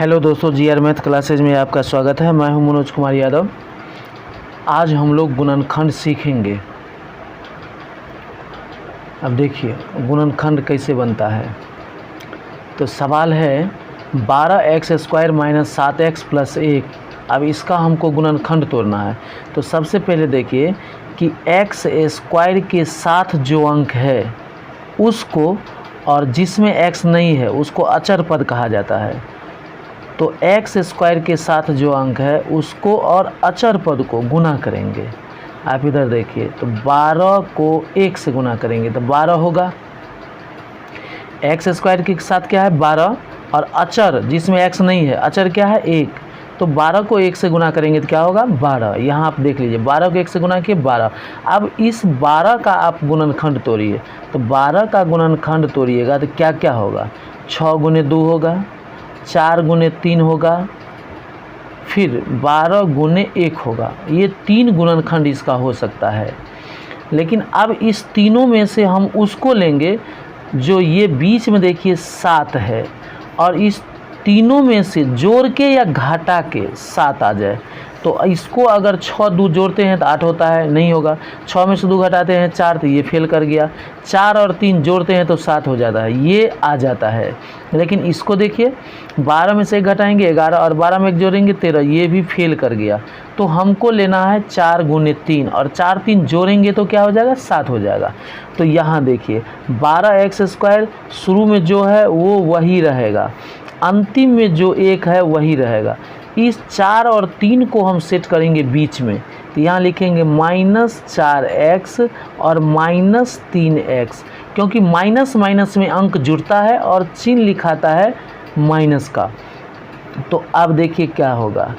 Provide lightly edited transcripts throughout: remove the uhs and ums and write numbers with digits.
Hello दोस्तों, GR math classes में आपका स्वागत है। मैं हूं मनोज कुमार यादव। आज हम लोग गुणनखंड सीखेंगे। अब देखिए गुणनखंड कैसे बनता है। तो सवाल है 12x² - 7x + 1। अब इसका हमको गुणनखंड तोड़ना है। तो सबसे पहले देखिए कि x² के साथ जो अंक है उसको, और जिसमें x नहीं है उसको अचर पद कहा जाता है। तो x² के साथ जो अंक है उसको और अचर पद को गुना करेंगे। आप इधर देखिए, तो 12 को 1 से गुना करेंगे तो 12 होगा। x² के साथ क्या है 12, और अचर जिसमें x नहीं है, अचर क्या है 1। तो 12 को 1 से गुना करेंगे तो क्या होगा 12। यहाँ आप देख लीजिए 12 को 1 से गुना किए 12। अब इस 12 का आप गुणनखंड तोड़िए। तो 12 का गुणनखंड तोड़िएगा तो क्या क्या होगा, 6 × 2 होगा, 4 × 3 होगा, फिर 12 × 1 होगा। ये 3 गुणनखंड इसका हो सकता है। लेकिन अब इस तीनों में से हम उसको लेंगे जो ये बीच में देखिए 7 है, और इस तीनों में से जोड़ के या घटा के 7 आ जाए। तो इसको अगर 6 2 जोड़ते हैं तो 8 होता है, नहीं होगा। 6 में से 2 घटाते हैं 4, तो ये फेल कर गया। 4 और 3 जोड़ते हैं तो 7 हो जाता है, ये आ जाता है। लेकिन इसको देखिए 12 में से 1 घटाएंगे 11, और 12 में 1 जोड़ेंगे 13, ये भी फेल कर गया। तो हमको लेना है 4 × 3, और 4 3 जोड़ेंगे तो क्या हो जाएगा 7 हो जाएगा। तो यहाँ देखिए 12x² शुरू में जो है वो वही रहेगा, अंतिम में जो 1 है वही रहेगा। इस 4 और 3 को हम सेट करेंगे बीच में, तो यहाँ लिखेंगे -4x और -3x, क्योंकि माइनस माइनस में अंक जुड़ता है और चिन्ह लिखाता है माइनस का। तो अब देखिए क्या होगा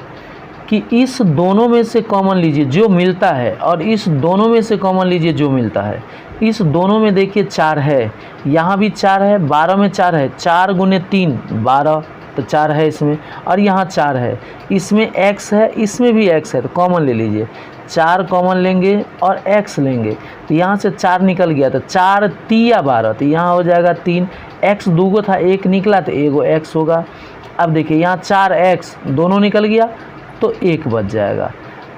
कि इस दोनों में से कॉमन लीजिए जो मिलता है, और इस दोनों में से कॉमन लीजिए जो मिलता है। इस दोनों में देखिए 4 है, यहाँ भी 4 है, 12 में 4 है, 4 × 3 12, तो 4 है इसमें, और यहाँ 4 है, इसमें x है, इसमें भी x है, तो कॉमन ले लीजिए। 4 कॉमन लेंगे और x लेंगे, तो यहाँ से 4 निकल गया, तो 4 3 12, तो यहाँ हो जाएगा 3। x दूगो था, 1 निकला तो एगो x होगा। अब देखिए यहाँ 4x दोनों निकल गया तो 1 बच जाएगा।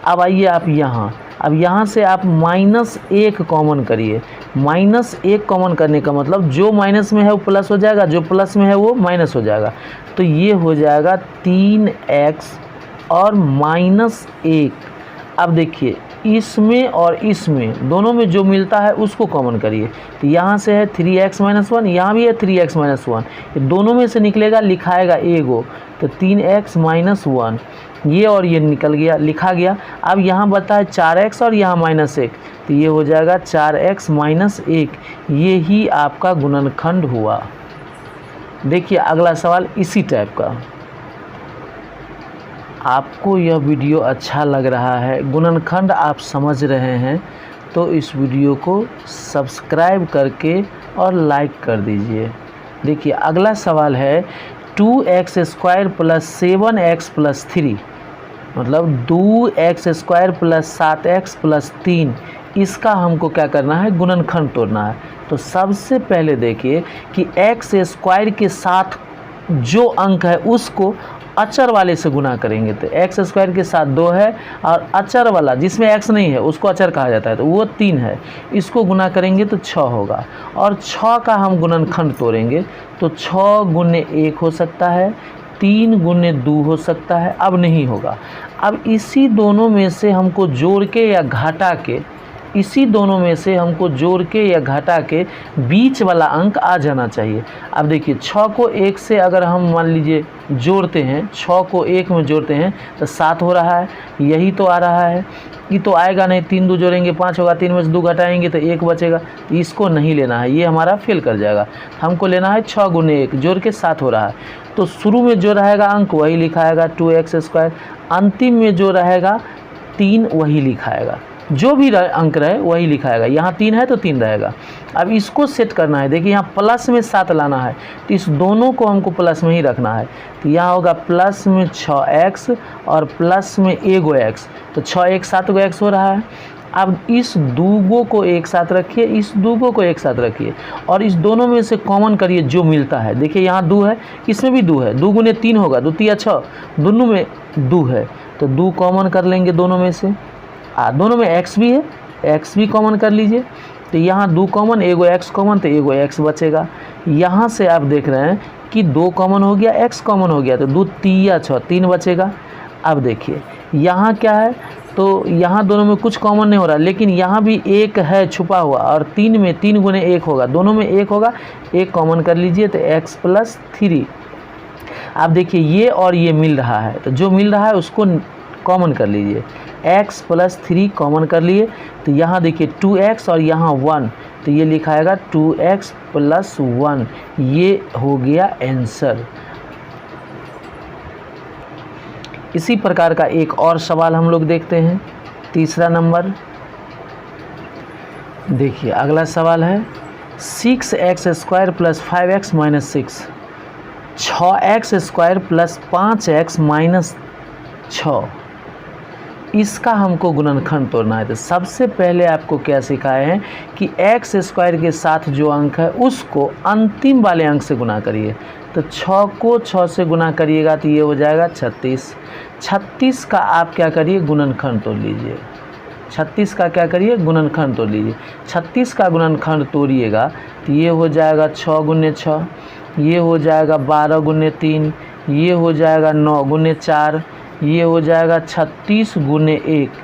अब आइए आप यहाँ, अब यहाँ से आप -1 कॉमन करिए। -1 कॉमन करने का मतलब जो माइनस में है वो प्लस हो जाएगा, जो प्लस में है वो माइनस हो जाएगा। तो ये हो जाएगा 3x और -1। अब देखिए इसमें और इसमें दोनों में जो मिलता है उसको कॉमन करिए। तो यहाँ से है 3x - 1, यहाँ भी है 3x - 1, ये दोनों में से निकलेगा, लिखाएगा एगो, तो 3x - 1, ये और ये निकल गया, लिखा गया। अब यहाँ बता है 4x और यहाँ -1, तो ये हो जाएगा 4x - 1। ये ही आपका गुणनखंड हुआ। देखिए अगला सवाल इसी टाइप का। आपको यह वीडियो अच्छा लग रहा है, गुणनखंड आप समझ रहे हैं, तो इस वीडियो को सब्सक्राइब करके और लाइक कर दीजिए। देखिए अगला सवाल है 2x² + 7x + 3, मतलब 2x² + 7x + 3। इसका हमको क्या करना है, गुणनखंड तोड़ना है। तो सबसे पहले देखिए कि x² के साथ जो अंक है उसको अचर वाले से गुना करेंगे। तो x² के साथ 2 है, और अचर वाला जिसमें x नहीं है उसको अचर कहा जाता है, तो वो 3 है, इसको गुना करेंगे तो 6 होगा। और 6 का हम गुणनखंड तोड़ेंगे तो 6 × 1 हो सकता है, 3 × 2 हो सकता है, अब नहीं होगा। अब इसी दोनों में से हमको जोड़ के या घटा के, इसी दोनों में से हमको जोड़ के या घटा के बीच वाला अंक आ जाना चाहिए। अब देखिए 6 को 1 से अगर हम मान लीजिए जोड़ते हैं, 6 को 1 में जोड़ते हैं तो 7 हो रहा है, यही तो आ रहा है। ये तो आएगा नहीं, 3 2 जोड़ेंगे 5 होगा, 3 में से 2 घटाएंगे तो 1 बचेगा। इसको नहीं लेना है, ये हमारा फेल कर जाएगा। हमको लेना है 6 × 1 जोड़ के 7 हो रहा है। तो शुरू में जो रहेगा अंक वही लिखाएगा 2x², अंतिम में जो रहेगा 3 वही लिखाएगा, जो भी अंक रहे वही लिखाएगा। यहाँ 3 है तो 3 रहेगा। अब इसको सेट करना है, देखिए यहाँ प्लस में 7 लाना है, तो इस दोनों को हमको प्लस में ही रखना है। तो यहाँ होगा प्लस में 6x और प्लस में एगो x, तो 6 1 7 गो x हो रहा है। अब इस दूगो को एक साथ रखिए, इस दूगो को एक साथ रखिए और इस दोनों में से कॉमन करिए जो मिलता है। देखिए यहाँ 2 है, इसमें भी 2 है, 2 गुने 3 होगा, 2 तिया 6, दोनों में 2 है तो 2 कॉमन कर लेंगे दोनों में से। दोनों में x भी है, x भी कॉमन कर लीजिए। तो यहाँ 2 कॉमन, एगो x कॉमन, तो एगो x बचेगा। यहाँ से आप देख रहे हैं कि 2 कॉमन हो गया, x कॉमन हो गया, तो 2 तिया 6, 3 बचेगा। अब देखिए यहाँ क्या है, तो यहाँ दोनों में कुछ कॉमन नहीं हो रहा, लेकिन यहाँ भी 1 है छुपा हुआ और 3 में 3 गुने 1 होगा, दोनों में 1 होगा, 1 कॉमन कर लीजिए तो x + 3। अब देखिए ये और ये मिल रहा है, तो जो मिल रहा है उसको कॉमन कर लीजिए, x + 3 कॉमन कर लिए तो यहाँ देखिए 2x और यहाँ 1, तो ये लिखाएगा 2x + 1, ये हो गया आंसर। इसी प्रकार का एक और सवाल हम लोग देखते हैं, तीसरा नंबर। देखिए अगला सवाल है 6x² + 5x - 6, 6x² + 5x - 6, इसका हमको गुणनखंड तोड़ना है। तो सबसे पहले आपको क्या सिखाए हैं कि x² के साथ जो अंक है उसको अंतिम वाले अंक से गुना करिए। तो 6 को 6 से गुना करिएगा तो ये हो जाएगा 36। 36 का आप क्या करिए, गुणनखंड तोड़ लीजिए। 36 का क्या करिए, गुणनखंड तोड़ लीजिए। 36 का गुणनखंड तोड़िएगा तो ये हो जाएगा 6 गुने 6, ये हो जाएगा 12 गुने 3, ये हो जाएगा 9 गुने 4, ये हो जाएगा 36 गुने 1।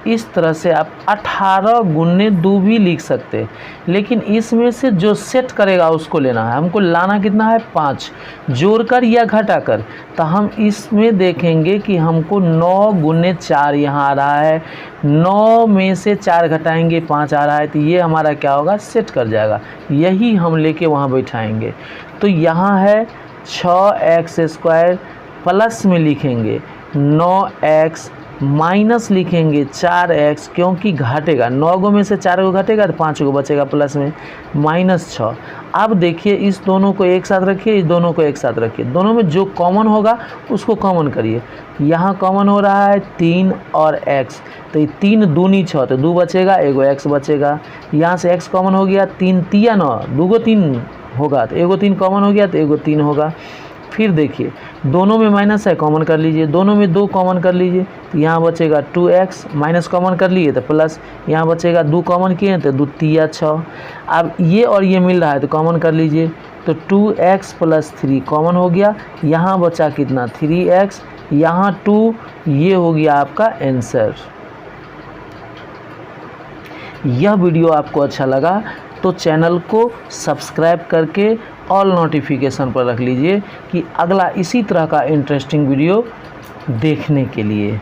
इस तरह से आप 18 गुने 2 भी लिख सकते हैं, लेकिन इसमें से जो सेट करेगा उसको लेना है। हमको लाना कितना है, 5, जोड़कर या घटाकर। तो हम इसमें देखेंगे कि हमको 9 गुने 4 यहाँ आ रहा है, 9 में से 4 घटाएंगे 5 आ रहा है, तो ये हमारा क्या होगा, सेट कर जाएगा। यही हम लेके वहाँ बैठाएंगे। तो यहाँ है 6x² प्लस में लिखेंगे 9x, माइनस लिखेंगे 4x, क्योंकि घटेगा, 9 गो में से 4 गो घटेगा तो 5 गो बचेगा प्लस में, -6। अब देखिए इस दोनों को एक साथ रखिए, इस दोनों को एक साथ रखिए, दोनों में जो कॉमन होगा उसको कॉमन करिए। यहाँ कॉमन हो रहा है 3 और x, तो 3 दूनी 6, तो 2 बचेगा, एगो x बचेगा। यहाँ से x कॉमन हो गया, 3 तिया 9, 2 गो 3 होगा, तो एगो 3 कॉमन हो गया तो एगो 3 होगा। फिर देखिए दोनों में माइनस है, कॉमन कर लीजिए, दोनों में 2 कॉमन कर लीजिए, तो यहाँ बचेगा 2x, माइनस कॉमन कर लिए तो प्लस, यहाँ बचेगा 2 कॉमन किए तो 2 तिया 6। अब ये और ये मिल रहा है तो कॉमन कर लीजिए, तो 2x + 3 कॉमन हो गया, यहाँ बचा कितना 3x, यहाँ 2, ये हो गया आपका आंसर। यह वीडियो आपको अच्छा लगा तो चैनल को सब्सक्राइब करके ऑल नोटिफिकेशन पर रख लीजिए कि अगला इसी तरह का इंटरेस्टिंग वीडियो देखने के लिए।